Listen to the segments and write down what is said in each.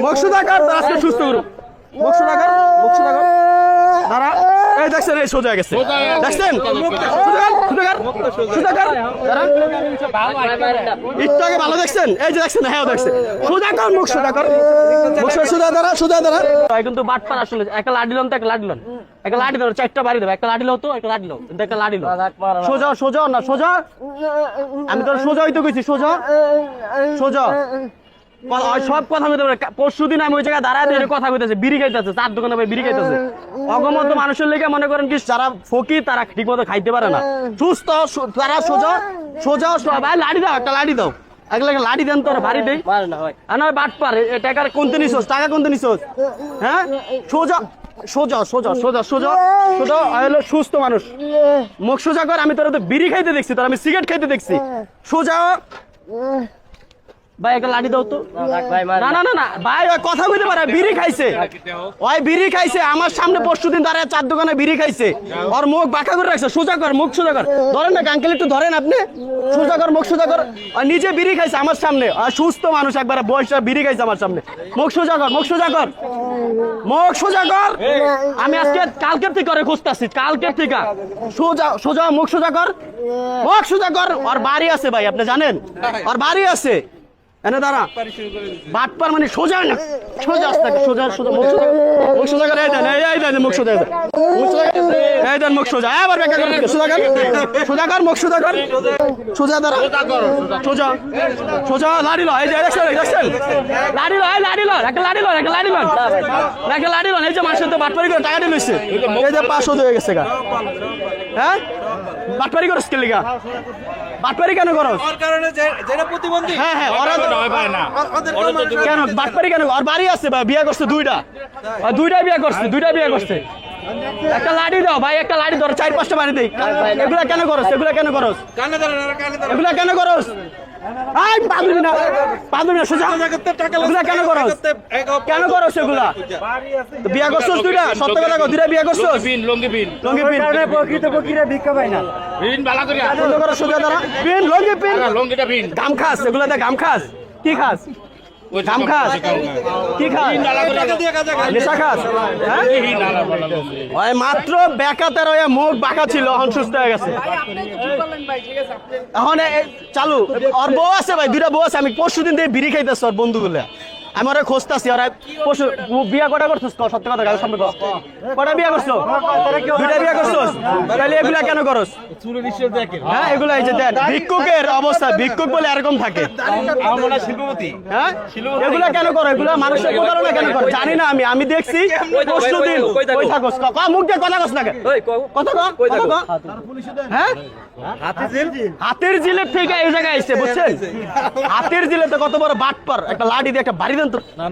মুখসুদাকার আজকে সুস্থ করুন মুখসুদাকার দাঁড়া এই দেখছেন এই সোজা গেছে দেখছেন সুদাকার একটু আগে ভালো দেখছেন এই যে দেখছেন হ্যাঁ দেখছেন সুদাকার মুখসুদাকার সুদা দাঁড়া কিন্তু বাটপার আসলে একটা লাঠি লন তো একটা লাঠি লন একটা লাঠি ধরো চারটা বাড়ি দেবো একটা লাঠি লো তো একটা লাঠি লো একটা লাঠি লো সোজা না সোজা আমি তোর সোজা হইতে কইছি সোজা সব কথা বলতে পারে পরশুদিন আমি ওই জায়গায় দাঁড়ায় দিয়ে কথা কইতেছে বিড়ি খাইতেছে চার দোকানে বিড়ি খাইতেছে অগমত মানুষের লেগে মনে করেন কি যারা ফকির তারা ঠিক মতো খাইতে পারে না সুস্থ তারা সোজা ভাই লাঠি দাও একটা লাঠি দাও একটা লাঠি দেন তোর ভারী দেই না বাট পারে টাকার কোনতে নিছোস টাকা কোনতে নিছোস হ্যাঁ সোজা সুস্থ মানুষ মুখ সোজা কর আমি তোর তো বিড়ি খাইতে দেখছি তোর আমি সিগারেট খাইতে দেখছি সোজা ভাই একটা লাঠি দাও তো না ভাই ওই কথা বলতে পারে বিড়ি খাইছে আমার সামনে পরশুদিন দাঁড়ায় চার দোকানে বিড়ি খাইছে ওর মুখ বাঁকা করে রাখছে সোজা কর মুখ সোজা কর ধরেন না আঙ্কেল একটু ধরেন আপনি সোজা কর মুখ সোজা কর আর নিজে বিড়ি খাইছে আমার সামনে আর সুস্থ মানুষ একবারে বয়সটা বিড়ি খাইছে আমার সামনে মুখ সোজা কর আমি আজকে কালকের থেকে করে খুঁজতেছি কালকের থেকে সোজা মুখ সোজা কর ওর বাড়ি আছে ভাই আপনি জানেন ওর বাড়ি আছে এনে দাঁড়া বাটপার মানে সোজা না সোজা মুখ সোজা করে মুখ সোজা আবার ব্যাখ্যা করে সোজা কর মুখ সোজা দাঁড়া সোজা লাড়ি লো এই যে দেখছেন লাড়ি লো একটা লাড়ি লো এই যে মানুষের তো বাটপারি করে টাকা দিয়ে লইছে এই যে 500 হয়ে গেছে গা হ্যাঁ বাটপারি করছ কে লিগা বাটপারি কেন করছ ওর কারণে যেটা প্রতিবন্ধী হ্যাঁ ওরা কেন বাটপারি কেন আর বাড়ি আছে ভাই বিয়ে করছে দুইটা বিয়ে করছে একটা লাঠি দাও ভাই একটা লাঠি ধরো 4-5টা বাড়ি দেই এগুলা কেন করছ এগুলা কেন করছ আই পাদুবি না সোজা এগুলা কেন করছ এগুলা বিয়ে করছস দুইটা সত্য কথা কও দুইটা বিয়ে করছস লঙ্গি পিন কারণে প্রকৃত ভিক্ষা পায় না পিন বালা করে বন্ধ করো সোজা ধরা পিন লঙ্গিটা পিন গাম খাস এগুলাতে গাম খাস কি খাস গাম খাস কি খাস নেশা খাস হ্যাঁ মাত্র বেকাতের হয়ে মুখ বাঁকা ছিল এখন সুস্থ হয়ে গেছে এখন চালু ওর বউ আছে ভাই দুইটা বউ আছে আমি পরশুদিন দিয়ে বিড়ি খাইতেছি ওর বন্ধুগুলো আমি ওরা খোঁজতেছি ওরা পরশু বিয়া কটা করছিস সত্য কথা সামনে কটা বিয়া করছো দুইটা বিয়া করছোস তাহলে এগুলা কেন করস হ্যাঁ এগুলা এই যে দেন ভিক্ষুকের অবস্থা ভিক্ষুক বলে এরকম থাকে হ্যাঁ এগুলা কেন করো এগুলা মানুষের প্রতারণা কেন করে জানি না আমি দেখছি পরশুদিন কই থাকস মুখ দিয়ে কথা কস না কথা হ্যাঁ হাতির জিলের থেকে এই জায়গায় আইছে বুঝছেন হাতির জিলে তো কত বড় বাটপার একটা লাঠি দিয়ে একটা বাড়ি দেন তো না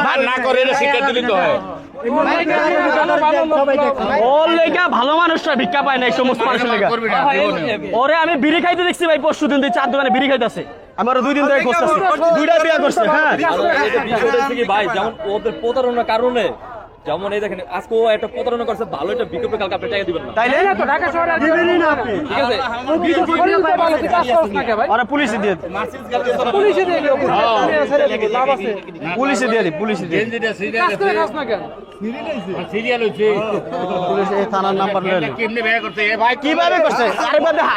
ভাই না করে শিক্ষা দিলি তো হয় ওর লেগা ভালো মানুষরা ভিক্ষা পায় না এই সমস্ত মানুষের লেগা ওরে আমি বিড়ি খাইতে দেখছি ভাই পরশুদিন দিয়ে 4 দোকানে বিড়ি খাইতেছে আমার 2 দিন ধরে খুঁজতেছি দুইটা বিয়ে করছে হ্যাঁ ভাই যেমন ওদের প্রতারণার কারণে যেমন এই দেখেন আজকে ও একটা প্রতারণা করছে ভালো একটা বিকল্প কালকে আপনি টাকা দিবেন না তাইলে না তো ঢাকা শহরে দিবেনই না আপনি ঠিক আছে ওরা পুলিশে দিয়ে লাভ আছে পুলিশে দিয়ে সিরিয়াল হইছে পুলিশ এই থানার নাম্বার লইলো কেমনে বেয়া করতে ভাই কিভাবে করছে আরেকবার দেখা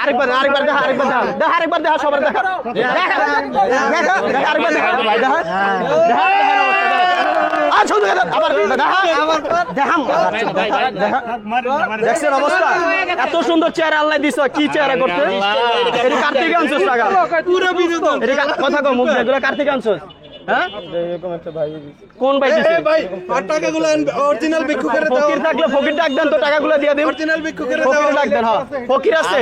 সবার দেখা আরেকবার দেখা ভাই দেখা দেখছেন অবস্থা এত সুন্দর চেয়ার আল্লাহ দিছ কি চেয়ারে করতে কার্তিক আনছস টাকা কথা কম মুখ দিয়ে কার্তিক আনছস হ্যাঁ কোন ভাই দিছে ভাই টাকাগুলো অরিজিনাল ভিক্ষুকের দাও ফকির থাকলে ফকির ডাক দেন তো টাকাগুলো দিয়ে দিন অরিজিনাল ভিক্ষুকের দাও ফকির ডাক দেন হ্যাঁ ফকির আছে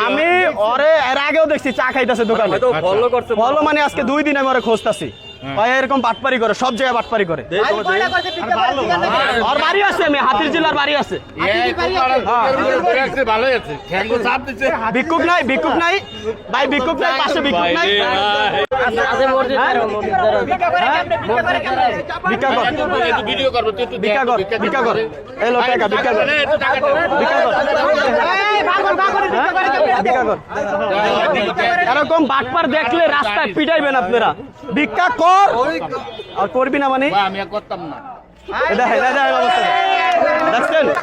আমি ওরে এর আগেও দেখছি চা খাইতেছে দোকানে ফলো মানে আজকে 2 দিন আমি ওরে খুঁজতাছি ভাই এরকম বাটপারি করে সব জায়গায় বাটপারি করে আর বাড়ি আছে আমি হাতির জেলার বাড়ি আছে ভালোই আছে ভিক্ষুক নাই ভাই ভিক্ষুক নাই পাশে ভিক্ষুক নাই ভিক্ষা কর এই লোক টাকা ভিক্ষা কর ভিক্ষা কর এরকম বাটপার দেখলে রাস্তায় পিটাইবেন আপনারা ভিক্ষা কর আর করবি না মানে আমি আর করতাম না দেখেন অবস্থা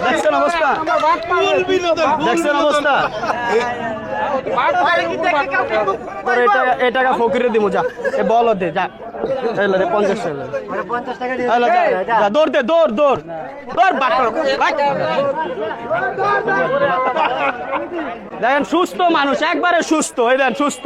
দেখছেন অবস্থা দেখছেন অবস্থা তোর এই টাকা ফকিরে দিব যা এ বল দে যা এই লে 50 টাকা যা দৌড় দে দৌড় বাটপার দেখেন সুস্থ মানুষ একবারে সুস্থ এই দেন সুস্থ